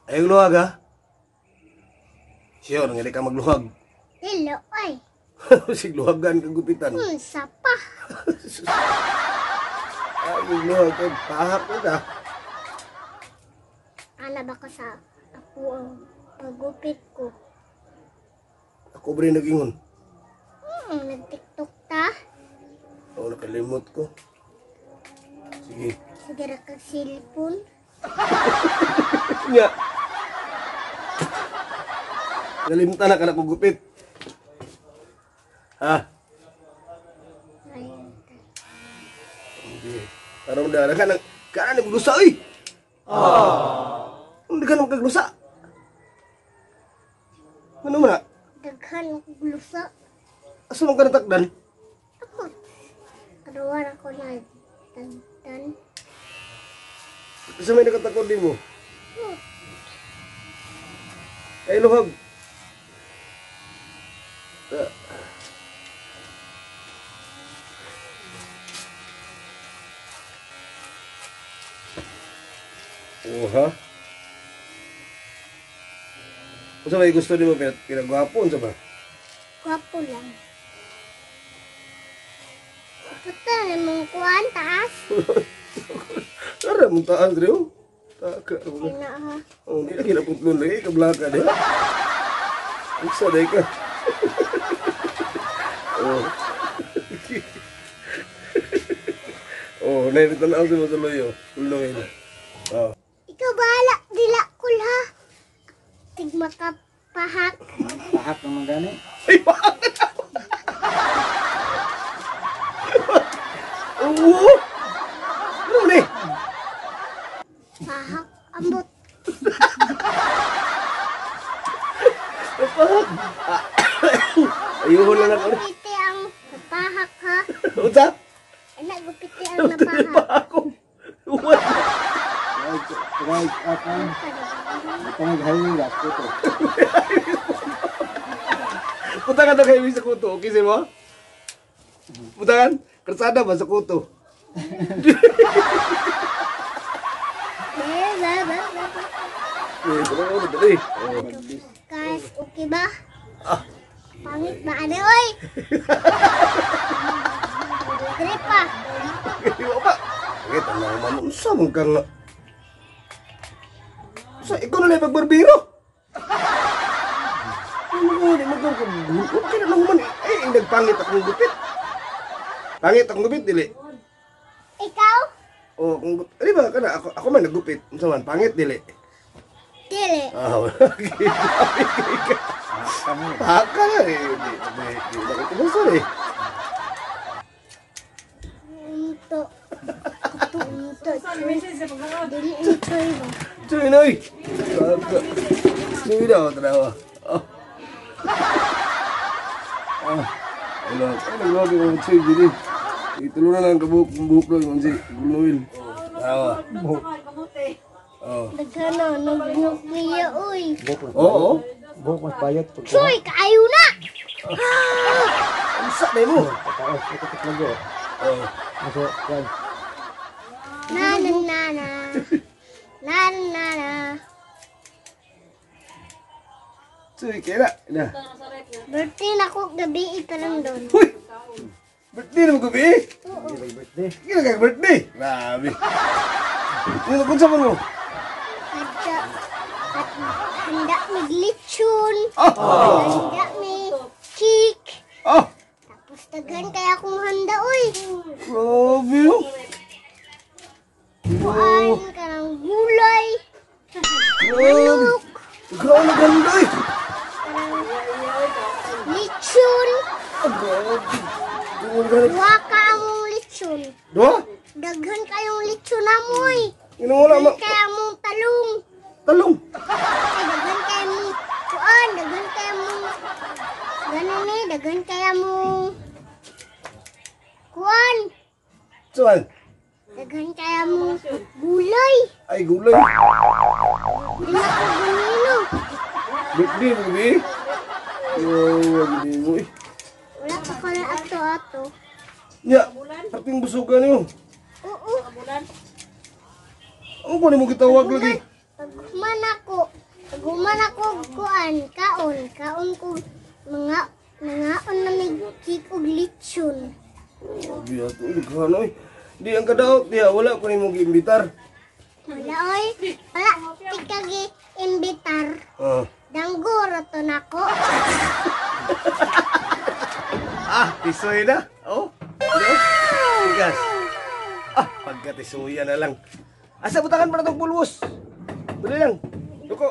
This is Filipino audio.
Ayaw luhag ha? Sure, hindi ka magluhag. Hello, ay. Sigluhagan kang gupitan. Sapa. Ayaw luhag ka, pahak mo ka. Ana ba ka sa ako ang pagupit ko? Ako ba rin nag-ingon? Nag-tiktok ta. Oo, nakalimot ko. Sige. Sige ra kag cellphone. Nga. Nalimta na ka na kong gupit. Ha? Ayun. Hindi. Parang dala ka ng kanan ng lusa, uy! Hindi ka naman kaglusa. Ano mo na? Daghan ako glusa. Asa mong ka natakdan? Ako. Karuan ako na tagdan. Asa may nakatakod din mo? Ay, luhag. Ha? Kung sa may gusto ni mo, pinagwapo, sa ba? Gwapo lang. Puta namang kuwan taas. Tara, mong taas, Rio. Taka. Ay na ha. Oh, hindi na kinaputlon lagi, kablaka niya. Ang saday ka. Oh. Oh, nainitan ako sa matuloy, oh. Tulungin. Oh. Ikaw bahala, dila kulha. Tigma ka pahak. Pahak naman gani. Ay, bakit? Oo! Ano ni? Pahak ambot. Napahag. Ayuhon na ako. Gupiti ang napahak ha. Unsa? Ana gupiti ang napahak. Pa ako. Uwan. Right, akan. Ito nag-highway gas ko to. Punta ka na kayo sa kuto. Okay sa'yo mo? Punta ka? Karsada ba sa kuto? Eh, punta ka na dali. Oh. Guys, okay ba? Ah. Pangit ba ane oy? Dire pa. Iwa pa. Bakit ang naman? Unsa mong kang... Sa ikaw na lang pagbarbiro. Ano mo, di mo kang kagulot. Okay na lang man. Eh, nagpangit akong gupit. Pangit akong gupit, dili. Ikaw? O, kung di ba, kana, ako man naggupit. Unsa man, pangit, dili. Dili. Ah, Baka na eh. Di na ko tumusan eh. Unto. Unto. Dili enjoy ba? Cuy, noy. Baka. Cuy daw, tanawa. Oh. Ah. Ano, naglogi mo cuy, gini. Itulungan lang kabuk lang kung si Guluin. Tanawa. Oh. Daghana, nag-nuclear uy. Oo. Buhok mas bayot. Choy, kaayo na! Ang sak na mo. Pataas, ito lagi. Oh. Maso, yan. Nananana. Nananana. Cuy, kaya na. Birthday na ko, gabi ka lang doon. Huy! Birthday na mo gabi? Oo. Birthday. Kaya kaya birthday? Grabe. Ano kung saan mo? Handa may lechon. Oh! Handa may cake. Oh! Tapos daghan kaya akong handa, uy. Grabe oh! Kuhaan ka ng gulay. Grabe! Grabe na ganda eh! Lechon. Ah, grabe! Grabe na ganda. Huwa ka among lechon. Dua? Daghan kayong lechon amoy. Inawala ma... Daghan kaya among talong. Talong! Ay, daghan kaya mong kuhaan. Daghan kaya mong... Ganun eh, daghan kaya mong... Kuhaan. Saan? Daghan kaya mong gulay. Ay, gulay! Hindi na ko ganino. Birthday mo gabi? Oh, wag mo eh. Wala pa ka na ato-ato. Nya, parting busugan niyo. Oo. Ano ko ni mo gitawag lagi? Pagkuman ako. Guman ako kuan, kaon ko mga na may cake ug lechon. Sabi ato, nagkano eh. Di ang kadaot diya, wala ko ni mong giimbitar. Wala oy, wala tikagi imbitar. Ah. Dangguro to nako. Tisoy na. Oh. Tigas. Pagkatisuya na lang. Asa butakan para tong pulwos. Dali lang. Duko.